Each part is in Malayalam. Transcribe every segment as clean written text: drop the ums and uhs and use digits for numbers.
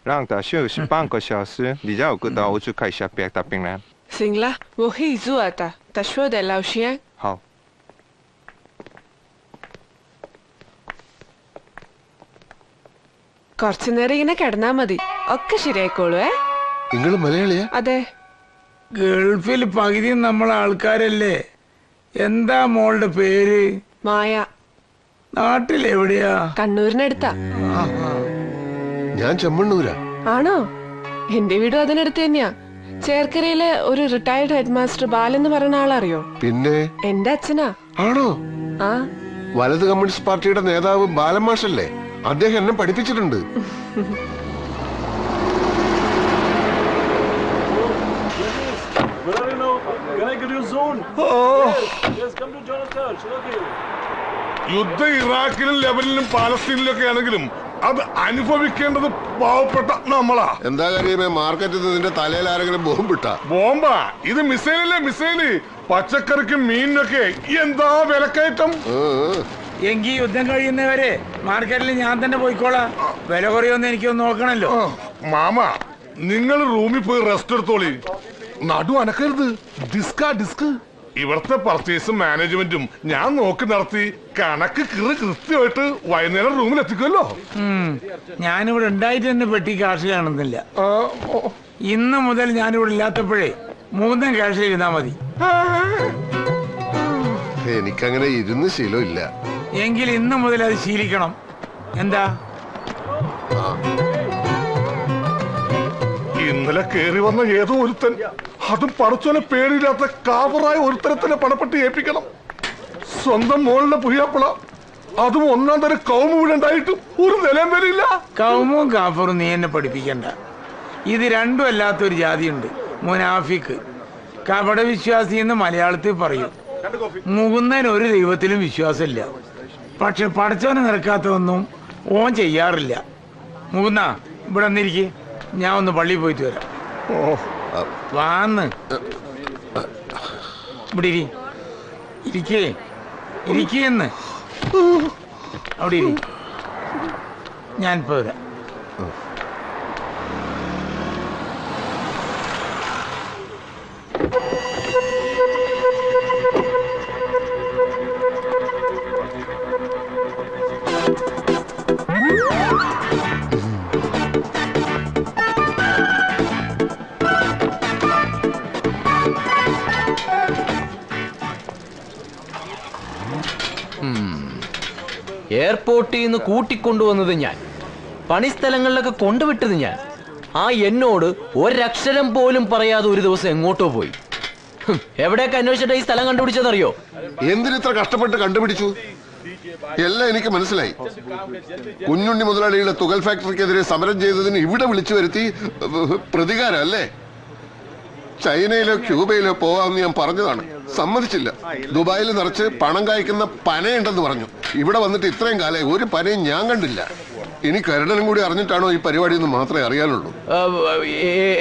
让他休息半个小时，你让我跟到我去看一下别的病人。行了，我可以做的，他说的老先。好。കുറച്ചു നേരം ഇങ്ങനെ കിടന്നാ മതി, ഒക്കെ ശരിയായിക്കോളൂ. നിങ്ങൾ മലയാളിയാ? അതെ. ഗൾഫിൽ പകുതി നമ്മളെ ആൾക്കാരല്ലേ. എന്താ മോളുടെ പേര്? മായ. നാട്ടിലെവിടെയാ? കണ്ണൂരിനടുത്താ. ഞാൻ ചെമ്മണ്ണൂരാ. ആണോ? എന്റെ വീടും അതിനടുത്ത് തന്നെയാ. ചേർക്കരയിലെ ഒരു റിട്ടയർഡ് ഹെഡ് മാസ്റ്റർ ബാലൻ എന്ന് പറയുന്ന ആളറിയോ? പിന്നെ എന്റെ അച്ഛനാ. ആണോ? ആ, വലത് കമ്മ്യൂണിസ്റ്റ് പാർട്ടിയുടെ നേതാവ് ബാലൻ മാഷല്ലേ? അദ്ദേഹം എന്നെ പഠിപ്പിച്ചിട്ടുണ്ട്. യുദ്ധം ഇറാഖിലും ലെബനിലും പാലസ്തീനിലും ഒക്കെ ആണെങ്കിലും അത് അനുഭവിക്കേണ്ടത് പാവപ്പെട്ട നമ്മളാ. എന്താ കാര്യമേ, മാർക്കറ്റിൽ നിന്റെ തലയിൽ ആരെങ്കിലും ബോംബിട്ടാ? ബോംബാ? ഇത് മിസൈലല്ലേ, മിസൈല്. പച്ചക്കറിക്കും മീനിനൊക്കെ എന്താ വിലക്കയറ്റം. എങ്കിൽ യുദ്ധം കഴിയുന്നവരെ മാർക്കറ്റിൽ ഞാൻ തന്നെ പോയിക്കോളാം. വില കുറയൊന്നും എനിക്കൊന്ന് നോക്കണല്ലോ. മാമ, നിങ്ങൾ റൂമിൽ പോയി റെസ്റ്റ് എടുത്തോളി. നടു അനക്കരുത്. ഡിസ്ക്. ഇവിടുത്തെ പർച്ചേസും മാനേജ്മെന്റും ഞാൻ നോക്കി നടത്തി കണക്ക് കൃത്യമായിട്ട് വൈകുന്നേരം റൂമിൽ എത്തിക്കുമല്ലോ. ഞാനിവിടെ ഉണ്ടായിട്ട് തന്നെ പെട്ടി കാശ് കാണുന്നില്ല. ഇന്ന് മുതൽ ഞാനിവിടെ ഇല്ലാത്തപ്പോഴേ മൂന്നും കാശ് ഇരുന്നാ മതി. എനിക്കങ്ങനെ ഇരുന്ന് ശീലമില്ല. എങ്കിൽ ഇന്ന് മുതൽ അത് ശീലിക്കണം. എന്താ? ഇന്നലെ കേറി വന്ന ഏതോ ഒരുത്തൻ, അതും പടച്ചോനെ പേരില്ലാത്ത കാവറായ ഒരുത്തരത്തിനെ പണപ്പെട്ട് ഏൽപ്പിക്കണം. സ്വന്തം മോളിലെ പുയ്യാപ്പിള, അതും ഒന്നാം തരം കൗമ വീടുണ്ടായിട്ടും ഒരു നിലയും വരില്ല. കൗമും കാഫറും നീ എന്നെ പഠിപ്പിക്കണ്ട. ഇത് രണ്ടും അല്ലാത്തൊരു ജാതിയുണ്ട്, മുനാഫിക്ക്. കപട വിശ്വാസി എന്ന് മലയാളത്തിൽ പറയും. മുകുന്ദൻ ഒരു ദൈവത്തിലും വിശ്വാസമില്ല. പക്ഷെ പടച്ചോനെ നിരക്കാത്തതൊന്നും ഓൻ ചെയ്യാറില്ല. മുകുന്ന, ഇവിടെ വന്നിരിക്കെ, ഞാൻ ഒന്ന് പള്ളിയിൽ പോയിട്ട് വരാം. വാന്ന് ഇവിടെ ഇരിക്കേന്ന് അവിടെ ഇരി. ഞാനിപ്പോ വരാം. എയർപോർട്ടിൽ നിന്ന് കൂട്ടിക്കൊണ്ടുവന്നത് ഞാൻ, പണിസ്ഥലങ്ങളിലൊക്കെ കൊണ്ടുവിട്ടത് ഞാൻ. ആ എന്നോട് ഒരക്ഷരം പോലും പറയാതെ ഒരു ദിവസം എങ്ങോട്ടോ പോയി. എവിടെയൊക്കെ അന്വേഷിച്ചിട്ട് ഈ സ്ഥലം കണ്ടുപിടിച്ചതെന്നറിയോ? എന്തിനിത്ര കഷ്ടപ്പെട്ട് കണ്ടുപിടിച്ചു? എല്ലാം എനിക്ക് മനസ്സിലായി. കുഞ്ഞുണ്ണി മുതലാളിയുടെ തുകൽ ഫാക്ടറിക്കെതിരെ സമരം ചെയ്തതിന് ഇവിടെ വിളിച്ചു വരുത്തി പ്രതികാരം അല്ലേ? ചൈനയിലോ ക്യൂബയിലോ പോവാമെന്ന് ഞാൻ പറഞ്ഞതാണ്, സമ്മതിച്ചില്ല. ദുബായിൽ നിറച്ച് പണം കായ്ക്കുന്ന പനയുണ്ടെന്ന് പറഞ്ഞു. ഇവിടെ വന്നിട്ട് ഇത്രയും കാലം ഒരു പനയും ഞാൻ കണ്ടില്ല. ഇനി കരുടനും കൂടി അറിഞ്ഞിട്ടാണോ ഈ പരിപാടി എന്ന് മാത്രമേ അറിയാനുള്ളൂ.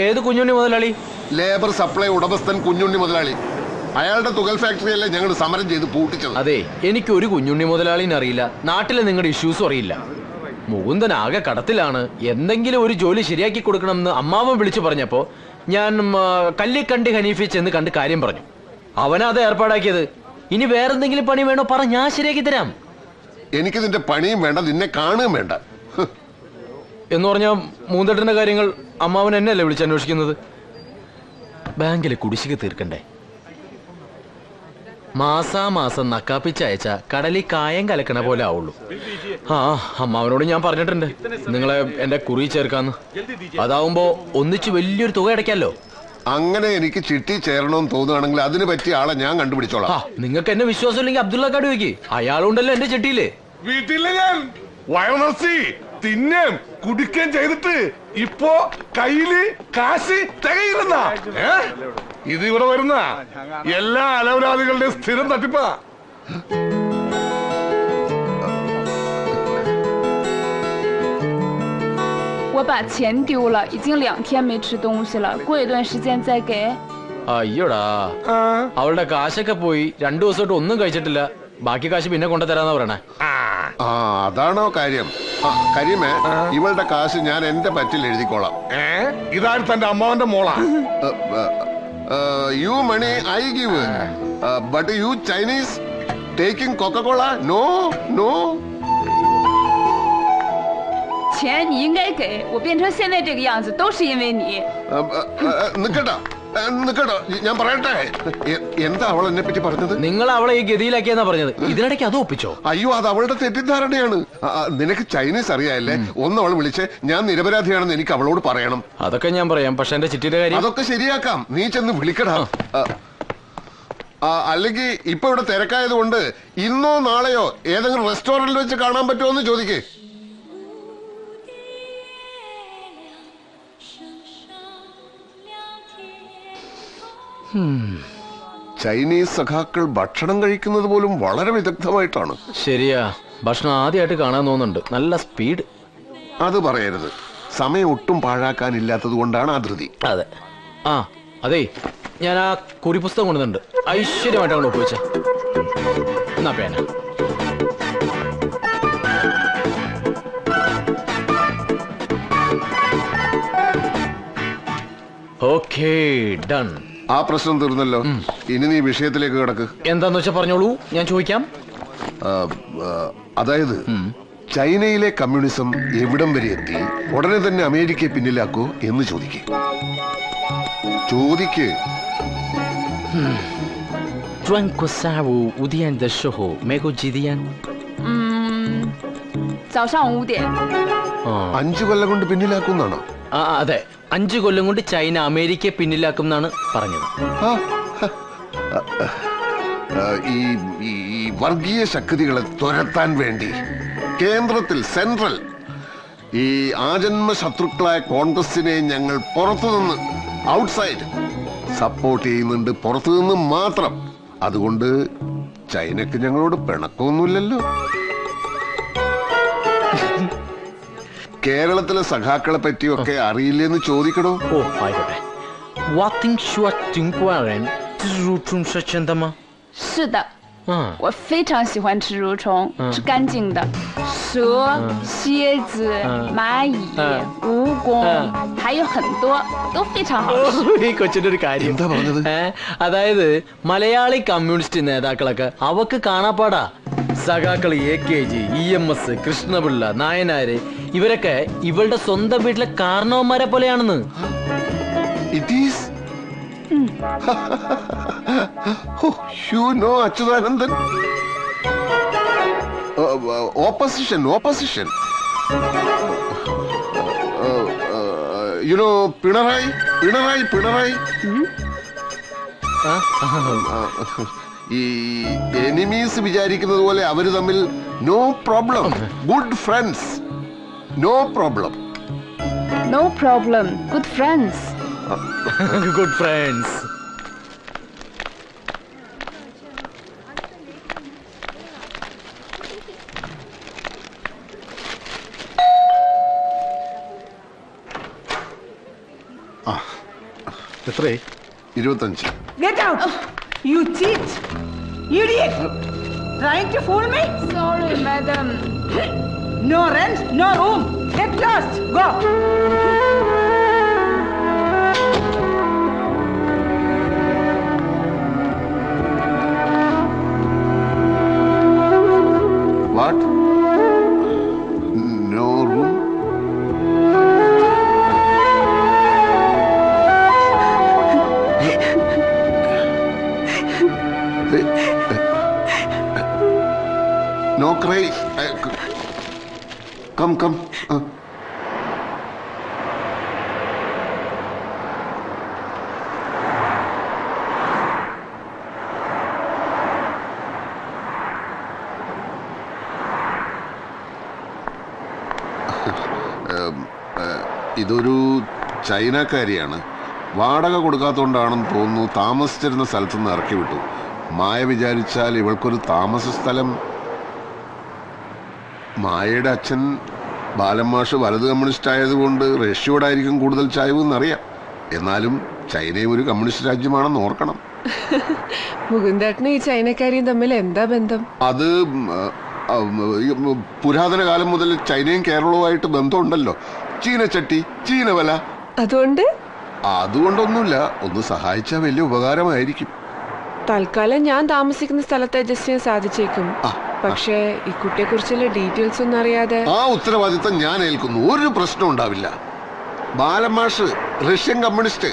ഏത് കുഞ്ഞുണ്ണി മുതലാളി? ലേബർ സപ്ലൈ ഉടമസ്ഥൻ കുഞ്ഞുണ്ണി മുതലാളി. അയാളുടെ തുകൽ ഫാക്ടറിയല്ലേ ഞങ്ങൾ സമരം ചെയ്ത് പൂട്ടിച്ചത്. അതെ, എനിക്ക് ഒരു കുഞ്ഞുണ്ണി മുതലാളിനെ അറിയില്ല, നാട്ടിലെ നിങ്ങളുടെ ഇഷ്യൂസും അറിയില്ല. മുകുന്ദൻ ആകെ കടത്തിലാണ്. എന്തെങ്കിലും ഒരു ജോലി ശരിയാക്കി കൊടുക്കണമെന്ന് അമ്മാവൻ വിളിച്ചു പറഞ്ഞപ്പോ ഞാൻ കല്ലിക്കണ്ടി ഹനീഫി ചെന്ന് കണ്ട് കാര്യം പറഞ്ഞു. അവനാ അത് ഏർപ്പാടാക്കിയത്. ഇനി വേറെന്തെങ്കിലും പണി വേണോ പറ, ഞാൻ ശരിയാക്കി തരാം. എനിക്ക് നിന്റെ പണിയും വേണ്ട, നിന്നെ കാണുകയും വേണ്ട. എന്ന് പറഞ്ഞാൽ മൂന്നെട്ടിന്റെ കാര്യങ്ങൾ അമ്മാവൻ എന്നെയല്ലേ വിളിച്ചന്വേഷിക്കുന്നത്? ബാങ്കിലെ കുടിശ്ശിക തീർക്കണ്ടേ? മാസാമാസം നക്കാപ്പിച്ചയച്ച കടലിൽ കായം കലക്കണ പോലെ ആവുള്ളൂ. ആ, അമ്മാവനോട് ഞാൻ പറഞ്ഞിട്ടുണ്ട് നിങ്ങളെ എന്റെ കുറി ചേർക്കാന്ന്. അതാവുമ്പോ ഒന്നിച്ച് വലിയൊരു തുക അടയ്ക്കാലോ. അങ്ങനെ എനിക്ക് ചിട്ടി ചേരണമെന്ന് തോന്നുകയാണെങ്കിൽ അതിന് പറ്റിയ ആളെ ഞാൻ കണ്ടുപിടിച്ചോളാം. നിങ്ങൾക്ക് എന്നെ വിശ്വാസം ഇല്ലെങ്കിൽ അബ്ദുള്ള കാട് വയ്ക്ക്, അയാളുണ്ടല്ലോ എന്റെ ചിട്ടിയില്. വീട്ടിലെ ഞാൻ വയറർച്ചി തിന്നേം കുടിക്കുകയും ചെയ്തിട്ട് ഇപ്പോ കയ്യില് കാശ് തികയില്ലെന്നാ. ഇത് ഇവിടെ വരുന്ന എല്ലാ അലവലാദികളുടെ സ്ഥിരം തട്ടിപ്പാ. 我把钱丢了，已经2天没吃东西了，过一段时间再给。 അയ്യോടാ, അവളുടെ കാശൊക്കെ പോയി. 2 ദിവസമായിട്ട് ഒന്നും കഴിച്ചിട്ടില്ല. ബാക്കി കാശ് പിന്നെ കൊണ്ടുതരാന്നാ പറയണേ. അതാണോ കാര്യം? കരീമേ, ഇവളുടെ കാശ് ഞാൻ എന്റെ പറ്റിൽ എഴുതിക്കോളാം. ഇതാരും തന്റെ അമ്മാവന്റെ മോളാ? You money I give, but you Chinese taking Coca Cola? No നോ.钱你应该给我，变成现在这个样子都是因为你。നിക്കട്ടോ നിക്കട്ടോ, ഞാൻ പറയട്ടെ. എന്താ അവൾ എന്നെ പറ്റി പറഞ്ഞത്? നിങ്ങൾ അവളെ ഈ ഗതിയിലാക്കിയെന്നാ പറഞ്ഞത്. ഇതിനിടയ്ക്ക് അത് ഒപ്പിച്ചോ? അയ്യോ, അത് അവളുടെ തെറ്റിദ്ധാരണയാണ്. നിനക്ക് ചൈനീസ് അറിയാല്ലേ? ഒന്ന് അവൾ വിളിച്ച് ഞാൻ നിരപരാധിയാണെന്ന് എനിക്ക് അവളോട് പറയണം. അതൊക്കെ ഞാൻ പറയാം, പക്ഷെ എന്റെ ചിറ്റിയുടെ കാര്യം അതൊക്കെ ശരിയാക്കാം. നീ ചെന്ന് വിളിക്കടാ. അല്ലെങ്കിൽ ഇപ്പൊ ഇവിടെ തിരക്കായത് കൊണ്ട് ഇന്നോ നാളെയോ ഏതെങ്കിലും റെസ്റ്റോറന്റിൽ വെച്ച് കാണാൻ പറ്റുമോ എന്ന് ചോദിക്കേ. ചൈനീസ് സഖാക്കൾ ഭക്ഷണം കഴിക്കുന്നത് പോലും വളരെ വിദഗ്ധമായിട്ടാണ്. ശരിയാ, ഭക്ഷണം ആദ്യമായിട്ട് കാണാൻ തോന്നുന്നുണ്ട്. നല്ല സ്പീഡ്. അത് പറയരുത്. സമയം ഒട്ടും പാഴാക്കാനില്ലാത്തത് കൊണ്ടാണ് ആ ധൃതി. അതെ. ആ അതെ, ഞാൻ ആ കുറി പുസ്തകം കൊണ്ടുവന്നുണ്ട്. ഐശ്വര്യമായിട്ട് അങ്ങോട്ട് ഒപ്പുവെച്ച എന്നാ പേന. Okay, done. ആ പ്രശ്നം തീർന്നല്ലോ. ഇനി നീ വിഷയത്തിലേക്ക് കിടക്ക്. എന്താന്ന് വെച്ചാ പറഞ്ഞോളൂ, ഞാൻ ചോദിക്കാം. അതായത് ചൈനയിലെ കമ്മ്യൂണിസം എവിടം വരെ എത്തി? ഉടനെ തന്നെ അമേരിക്കയെ പിന്നിലാക്കൂ എന്ന് ചോദിക്ക്. 中国下午5点的时候，美国几点？早上5点。 5 കൊല്ലം കൊണ്ട് പിന്നിലാക്കുന്നാണോ? അതെ, 5 കൊല്ലം കൊണ്ട് ചൈന അമേരിക്കയെ പിന്നിലാക്കും എന്നാണ് പറഞ്ഞത്. ഈ വർഗീയ ശക്തികളെ തുരത്താൻ വേണ്ടി കേന്ദ്രത്തിൽ സെൻട്രൽ ഈ ആജന്മ ശത്രുക്കളായ കോൺഗ്രസിനെ ഞങ്ങൾ പുറത്തുനിന്ന് ഔട്ട്സൈഡ് സപ്പോർട്ട് ചെയ്യുന്നുണ്ട്, പുറത്തുനിന്ന് മാത്രം. അതുകൊണ്ട് ചൈനക്ക് ഞങ്ങളോട് പിണക്കമൊന്നുമില്ലല്ലോ. കേരളത്തിലെ സഖാക്കളെ പറ്റിയൊക്കെ അറിയില്ലെന്ന് ചോദിക്കണോ? ഓ ആയിക്കോട്ടെ. 是的，我非常喜欢吃蠕虫，是干净的。蛇、蝎子、蚂蚁、蜈蚣，还有很多都非常好吃。ഈ കൊച്ചിന്റെ ഒരു കാര്യം എന്താ പറഞ്ഞത്? അതായത് മലയാളി കമ്മ്യൂണിസ്റ്റ് നേതാക്കളൊക്കെ അവക്ക് കാണാപ്പാടാ. സഖാക്കൾ AKG, EMS, കൃഷ്ണപിള്ള, നായനാര് ഇവരൊക്കെ ഇവളുടെ സ്വന്തം വീട്ടിലെ കാരണവന്മാരെ പോലെയാണെന്ന്. അച്യുതാനന്ദൻ. ഓപ്പോസിഷൻ പിണറായി പിണറായി പിണറായി. ഈ എനിമീസ് വിചാരിക്കുന്നത് പോലെ അവര് തമ്മിൽ no problem, good friends. No problem. No problem, good friends. Good friends. എത്രേ? 25. Get out! You cheat! Idiot! Trying to fool me? Sorry, madam. No rent, no room. Get lost. Go. What? No room? No cry. Come. ഇതൊരു ചൈനക്കാരിയാണ്. വാടക കൊടുക്കാത്തതുകൊണ്ടാണെന്ന് തോന്നുന്നു താമസിച്ചിരുന്ന സ്ഥലത്തുനിന്ന് ഇറക്കി വിട്ടു. മായ വിചാരിച്ചാൽ ഇവൾക്കൊരു താമസ സ്ഥലം. മായയുടെ അച്ഛൻ ബാലന്മാഷ് വലത് കമ്മ്യൂണിസ്റ്റ് ആയതുകൊണ്ട് റഷ്യയോടായിരിക്കും കൂടുതൽ ചായ്വ് എന്നറിയാം. എന്നാലും ചൈനയും ഒരു കമ്മ്യൂണിസ്റ്റ് രാജ്യമാണെന്ന് ഓർക്കണം. മുകുന്ദേട്ടനും ഈ ചൈനക്കാരിയും തമ്മിൽ എന്താ ബന്ധം? അത് പുരാതന കാലം മുതൽ ചൈനയും കേരളവുമായിട്ട് ബന്ധമുണ്ടല്ലോ. ചീനച്ചട്ടി, ചീനവല. അതുകൊണ്ടൊന്നുമില്ല, ഒന്ന് സഹായിച്ചാൽ വലിയ ഉപകാരമായിരിക്കും. തൽക്കാലം ഞാൻ താമസിക്കുന്ന സ്ഥലത്ത് അഡ്ജസ്റ്റ് ചെയ്യാൻ സാധിച്ചേക്കും. പക്ഷേ ഈ കുട്ടിയെ കുറിച്ചുള്ള ഡീറ്റെയിൽസ് ഒന്നും അറിയാതെ. ആ ഉത്തരവാദിത്തം ഞാൻ ഏൽക്കുന്നു, ഒരു പ്രശ്നം ഉണ്ടാവില്ല. ബാലമാഷ് റഷ്യൻ കമ്മ്യൂണിസ്റ്റ്,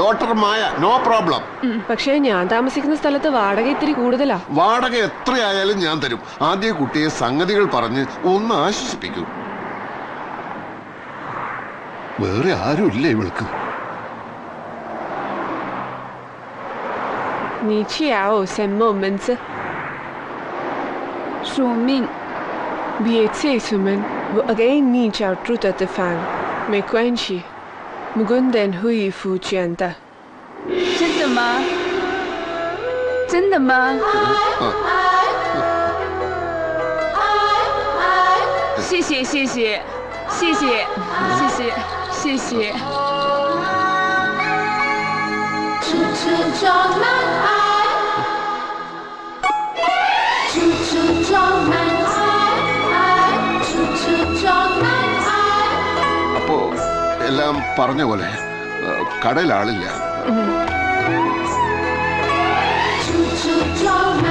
ഡോക്ടർ മായ, നോ പ്രോബ്ലം. പക്ഷേ ഞാൻ താമസിക്കുന്ന സ്ഥലത്ത് വാടക ഇത്തിരി കൂടുതലാ. വാടക എത്രയായാലും ഞാൻ തരും. ആദ്യം കുട്ടിയെ സംഗതികൾ പറഞ്ഞ് ഒന്ന് ആശ്വസിപ്പിക്കൂ. വേറെ ആരും ഇല്ല ഇവൾക്ക്. 你去要什么名字？署名。别这什么，我给你找住的地方，没关系。木棍等会付钱的。真的吗？真的吗？谢谢谢谢谢谢谢谢谢谢。处处装满爱，处处装满爱，处处装满爱。 അപ്പോ എല്ലാം പറഞ്ഞ പോലെ കടയിൽ ആളില്ല.处处装满